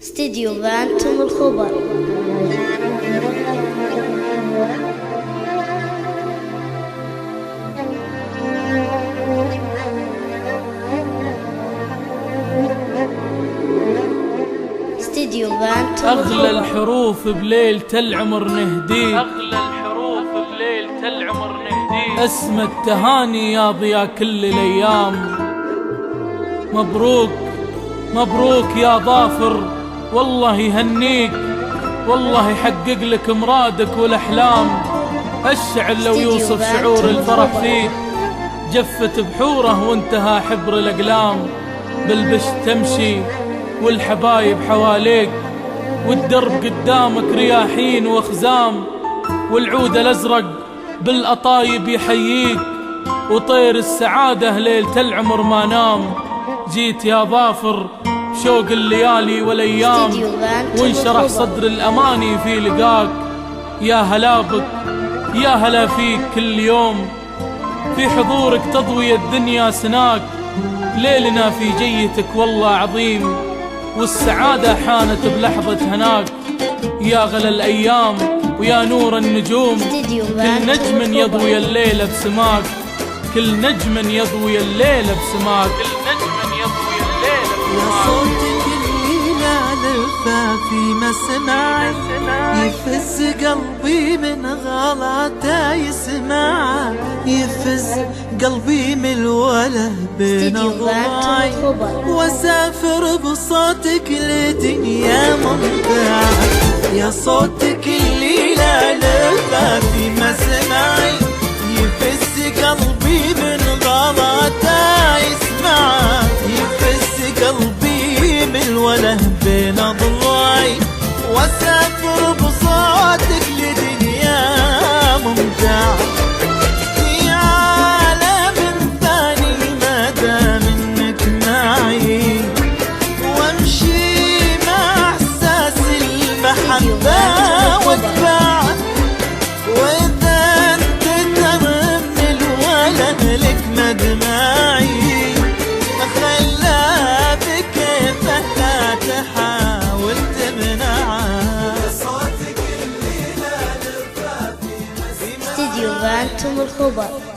استديو بانتم الخبر. استديو بانتم أغلى الحروف بليلة العمر نهديك، أغلى الحروف بليلة العمر نهديك، اسم التهاني يا ضياء كل الأيام. مبروك مبروك يا ظافر، والله يهنيك، والله يحقق لك مرادك والأحلام. الشعر لو يوصف شعور الفرح فيك، جفت بحوره وانتهى حبر الأقلام. بالبشت تمشي والحبايب حواليك، والدرب قدامك رياحين واخزام، والعود الأزرق بالأطايب يحييك، وطير السعادة ليلة العمر ما نام. جيت يا ظافر بشوق الليالي والأيام، وانشرح صدر الأماني في لقاك. يا هلا بك يا هلا فيك كل يوم، في حضورك تضوي الدنيا سناك. ليلنا في جيتك والله عظيم، والسعادة حانت بلحظة هناك. يا غلا الأيام ويا نور النجوم، كل نجم يضوي الليلة بسماك، كل نجم يضوي الليلة بسماك، كل نجم يضوي الليلة بسماك. يا صوتك اللي لا في مسمعي، يفز قلبي من غلطه يسمع، يفز قلبي من الوله بين ضلعي، واسافر بصوتك لدنيا ممتعه. يا صوتك اللي لا في مسمعي، يفز قلبي من غلطه يسمع، يفز قلبي من الوله بين ضلعي، واسافر بصوتك لدنيا ممتعه. في عالم ثاني ما دام انك معي، وامشي مع احساس المحبه واتباعه. واذا انت من الوله لك مدمعي، خلى بكيفه لا تحاول تمنعه. استديو بانتم الخبر.